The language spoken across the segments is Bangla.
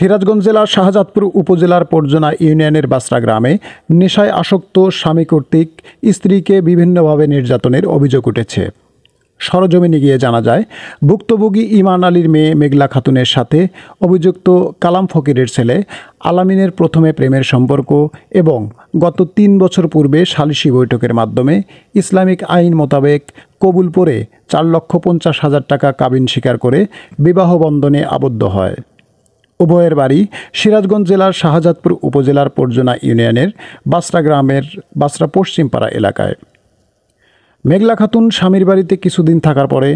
সিরাজগঞ্জ জেলার শাহজাদপুর উপজেলার পর্জনা ইউনিয়নের বাসরা গ্রামে নেশায় আসক্ত স্বামী কর্তৃক স্ত্রীকে বিভিন্নভাবে নির্যাতনের অভিযোগ উঠেছে। সরজমিনে গিয়ে জানা যায়, ভুক্তভোগী ইমান আলীর মেয়ে মেঘলা খাতুনের সাথে অভিযুক্ত কালাম ফকিরের ছেলে আলামিনের প্রথমে প্রেমের সম্পর্ক এবং গত ৩ বছর পূর্বে সালিশি বৈঠকের মাধ্যমে ইসলামিক আইন মোতাবেক কবুল পড়ে ৪,৫০,০০০ টাকা কাবিন স্বীকার করে বিবাহ বন্ধনে আবদ্ধ হয়। উভয়ের বাড়ি সিরাজগঞ্জ জেলার শাহজাদপুর উপজেলার পর্জনা ইউনিয়নের বাসরা গ্রামের বাসরা পশ্চিমপাড়া এলাকায়। মেঘলা খাতুন স্বামীর বাড়িতে কিছুদিন থাকার পরে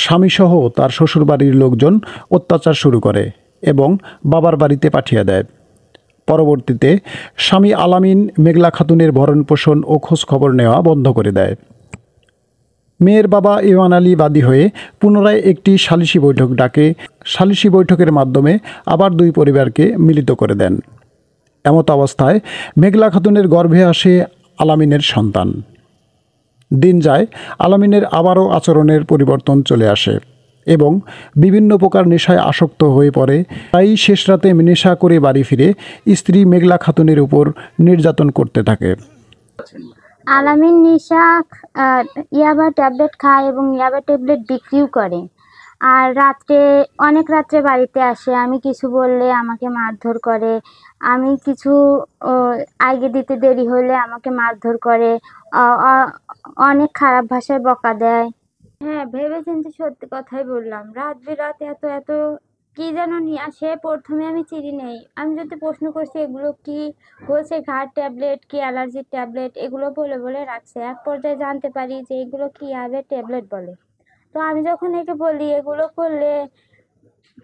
স্বামীসহ তার শ্বশুরবাড়ির লোকজন অত্যাচার শুরু করে এবং বাবার বাড়িতে পাঠিয়ে দেয়। পরবর্তীতে স্বামী আলামিন মেঘলা খাতুনের ভরণপোষণ ও খোঁজখবর নেওয়া বন্ধ করে দেয়। মেয়ের বাবা ইমান আলী বাদী হয়ে পুনরায় একটি সালিশি বৈঠক ডাকে। সালিশি বৈঠকের মাধ্যমে আবার দুই পরিবারকে মিলিত করে দেন। এমত অবস্থায় মেঘলা খাতুনের গর্ভে আসে আলামিনের সন্তান। দিন যায়, আলামিনের আবারও আচরণের পরিবর্তন চলে আসে এবং বিভিন্ন প্রকার নেশায় আসক্ত হয়ে পড়ে। তাই শেষ রাতে নেশা করে বাড়ি ফিরে স্ত্রী মেঘলা খাতুনের উপর নির্যাতন করতে থাকে। আলামিন নেশা ইয়াবা ট্যাবলেট খায় এবং ইয়াবা ট্যাবলেট বিক্রিও করে। আর অনেক রাত্রে বাড়িতে আসে, আমি কিছু বললে আমাকে মারধর করে, আমি কিছু আগে দিতে দেরি হলে আমাকে মারধর করে, অনেক খারাপ ভাষায় বকা দেয়। হ্যাঁ, ভেবে চিন্তে সত্যি কথাই বললাম। রাত বিরাত এত এত কি যেন নিয়ে আসে, প্রথমে আমি চিনি নেই। আমি যদি প্রশ্ন করছি এগুলো কি বলছে, ঘাড় ট্যাবলেট কি অ্যালার্জির ট্যাবলেট, এগুলো বলে বলে রাখছে। এক পর্যায়ে জানতে পারি যে এগুলো কি হবে ট্যাবলেট বলে। তো আমি যখন একে বলি এগুলো করলে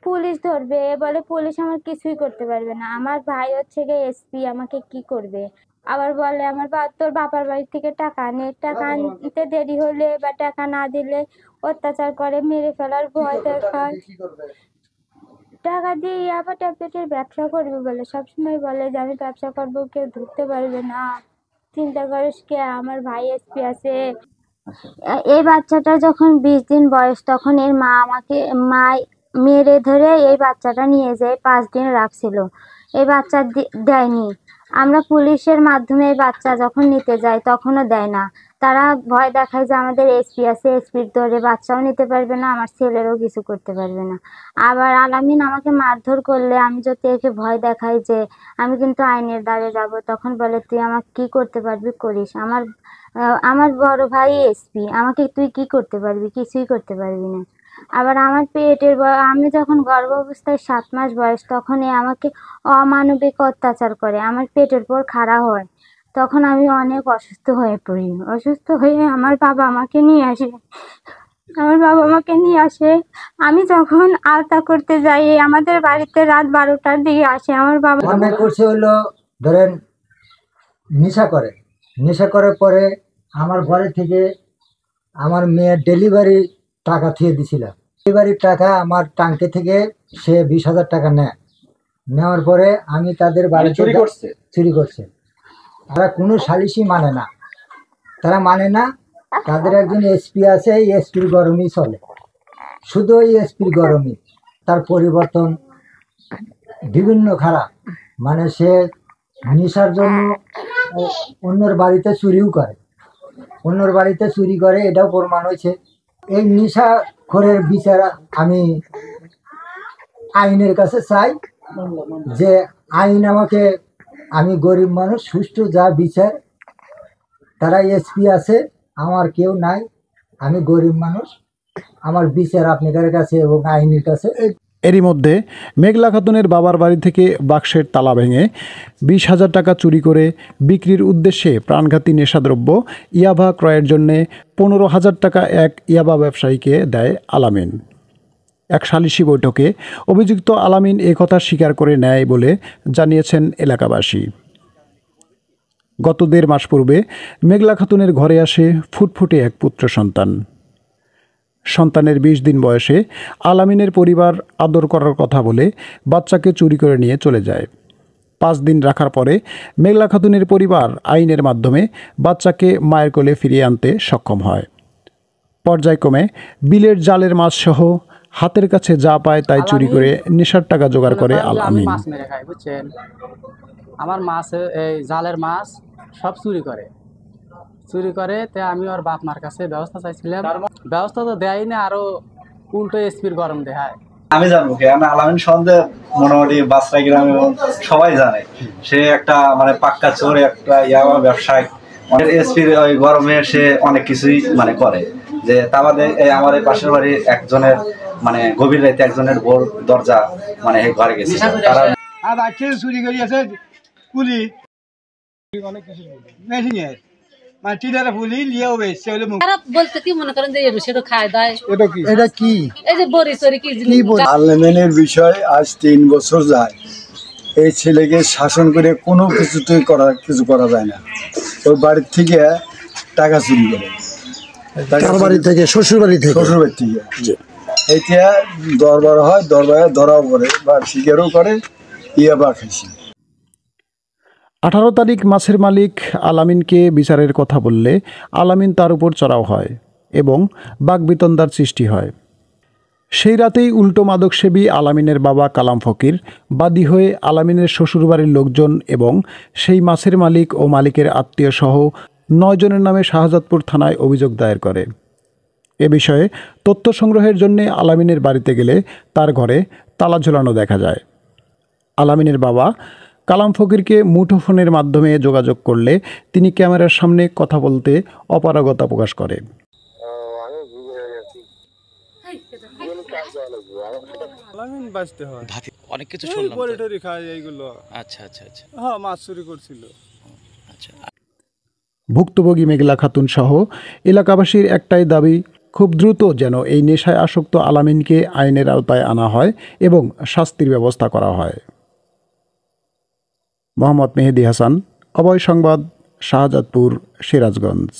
পুলিশ ধরবে, বলে পুলিশ আমার কিছুই করতে পারবে না, আমার ভাই হচ্ছে গিয়ে এসপি, আমাকে কি করবে। আবার বলে তোর বাবার বাড়ি থেকে টাকা আনে, টাকা আনতে দেরি হলে বা টাকা না দিলে অত্যাচার করে, মেরে ফেলার ভয় দেখায়। টাকা দিয়ে আবার ট্যাবলেটের ব্যবসা করবে বলে, সবসময় বলে যে আমি ব্যবসা করবো, কেউ ধরতে পারবে না, চিন্তা করিস কে, আমার ভাই এসপি আছে। এই বাচ্চাটা যখন 20 দিন বয়স, তখন এর মা আমাকে মেরে ধরে এই বাচ্চাটা নিয়ে যায় 5 দিন রাখছিল। এই বাচ্চা দেয়নি। আমরা পুলিশের মাধ্যমে এই বাচ্চা যখন নিতে যাই তখনও দেয় না। তারা ভয় দেখায় যে আমাদের এসপি আছে, এসপির ধরে বাচ্চাও নিতে পারবে না, আমার ছেলেরও কিছু করতে পারবে না। আবার আলামিন আমাকে মারধর করলে আমি যদি একে ভয় দেখাই যে আমি কিন্তু আইনের দ্বারে যাব, তখন বলে তুই আমাকে কি করতে পারবি করিস, আমার বড় ভাই এসপি, আমাকে তুই কি করতে পারবি, কিছুই করতে পারবি না। আবার আমার আমি যখন গর্ভ অবস্থায় 7 মাস বয়স, তখন আমাকে অমানবিক অত্যাচার করে, আমার পেটের পর খাড়া হয়। তখন আমি অনেক অসুস্থ হয়ে পড়ি। অসুস্থ হয়ে আমার বাবা আমাকে নিয়ে আসে। আমি যখন আলতা করতে যাই, আমাদের বাড়িতে রাত 12টার দিকে আসে। আমার বাবা অনেক করছে হলো, ধরেন নেশা করার পরে আমার ঘরে থেকে আমার মেয়ের ডেলিভারি টাকা থিয়ে দিছিলাম। ডেলিভারির টাকা আমার টাঙ্কি থেকে সে 20,000 টাকা নেওয়ার পরে আমি তাদের বাড়িতে চুরি করছে। তারা কোনো সালিশি মানে না, তাদের একজন এসপি আছে, এই এসপির গরমই চলে, শুধু ওই এসপির গরমই। তার পরিবর্তন বিভিন্ন খারাপ, মানে সে নেশার জন্য অন্যর বাড়িতে চুরি করে, এটাও প্রমাণ হয়েছে। এই নেশাখোরের বিচার আমি আইনের কাছে চাই, যে আইন আমাকে, আমি গরিব মানুষ, সুষ্ঠু যা বিচার, তারা এসপি আছে, আমার কেউ নাই, আমি গরিব মানুষ, আমার বিচার আপনাদের কাছে এবং আইনের কাছে। এরই মধ্যে মেঘলা খাতুনের বাবার বাড়ি থেকে বাক্সের তালা ভেঙে 20,000 টাকা চুরি করে বিক্রির উদ্দেশ্যে প্রাণঘাতী নেশাদ্রব্য ইয়াবা ক্রয়ের জন্যে 15,000 টাকা এক ইয়াবা ব্যবসায়ীকে দেয় আলামিন। এক সালিশি বৈঠকে অভিযুক্ত আলামিন একথা স্বীকার করে নেয় বলে জানিয়েছেন এলাকাবাসী। গত 1.5 মাস পূর্বে মেঘলা খাতুনের ঘরে আসে ফুটফুটে এক পুত্র সন্তান। সন্তানের 20 দিন বয়সে আলামিনের পরিবার আদর করার কথা বলে বাচ্চাকে চুরি করে নিয়ে চলে যায়। 5 দিন রাখার পরে মেঘলা খাতুনের পরিবার আইনের মাধ্যমে বাচ্চাকে মায়ের কোলে ফিরিয়ে আনতে সক্ষম হয়। পর্যায়ক্রমে বিলের জালের মাছসহ হাতের কাছে যা পায় তাই চুরি করে নেশার টাকা জোগাড় করে আল আমি আমিন। মাছ মেরে খাই, বুঝছেন? আমার মাছ, এই জালের মাছ সব চুরি করে। তে আমি ওর বাপ মার কাছে ব্যবস্থা চাইছিলাম, ব্যবস্থা তো দেয়ই না, আরো উল্টো এসপির গরম দেখায়। আমি জানবো কি? আমি আলামিন সন্দেহ মোটামুটি বাসরা গ্রামে সবাই জানে সে একটা মানে পাক্কা চোর, একটা ইয়াবা ব্যবসায়ী। এসপির ওই গরমে সে অনেক কিছুই মানে করে। যে তা বাদে আমার এই পাশের বাড়ির একজনের মানে গভীর রাতে একজনের বোর দরজা মানে ঘরে গেছে, তারা চুরি করিয়াছে কুলি মেশিনের মানে টিনারে ফুলি লিয়েও বেশি হলে খারাপ বলতে কি মনে করেন যে সেটা খায় দেয়। এটা কি এই যে বড়ি চড়ি কি আলেমেনের বিষয় আজ 3 বছর যায়। এই ছেলেকে শাসন করে কোনো কিছুতেই কিছু করা যায় না। ওই বাড়ির থেকে টাকা চুরি করে, বাড়ি থেকে শ্বশুর বাড়ি থেকে এইটা দরবার হয়, দরবারে ধরাও করে বা শিকারও করে, ইয়াবা খাইছে। 18 তারিখ মাছের মালিক আলামিনকে বিচারের কথা বললে আলামিন তার উপর চড়াও হয় এবং বাকবিতন্দার সৃষ্টি হয়। সেই রাতেই উল্টো মাদকসেবী আলামিনের বাবা কালাম ফকির বাদী হয়ে আলামিনের শ্বশুরবাড়ির লোকজন এবং সেই মাছের মালিক ও মালিকের আত্মীয় সহ 9 জনের নামে শাহজাদপুর থানায় অভিযোগ দায়ের করে। এ বিষয়ে তথ্য সংগ্রহের জন্য আলামিনের বাড়িতে গেলে তার ঘরে তালা ঝোলানো দেখা যায়। আলামিনের বাবা কালাম ফকিরকে মুঠোফোনের মাধ্যমে যোগাযোগ করলে তিনি ক্যামেরার সামনে কথা বলতে অপারগতা প্রকাশ করে। অনেক কিছু শুনলাম তো। আচ্ছা আচ্ছা আচ্ছা। হ্যাঁ, মাছ চুরি করছিল। আচ্ছা। ভুক্তভোগী মেঘলা খাতুন সহ এলাকাবাসীর একটাই দাবি, খুব দ্রুত যেন এই নেশায় আসক্ত আলামিনকে আইনের আওতায় আনা হয় এবং শাস্তির ব্যবস্থা করা হয়। মোহাম্মদ মেহেদী হাসান, অভয় সংবাদ, শাহজাদপুর, সিরাজগঞ্জ।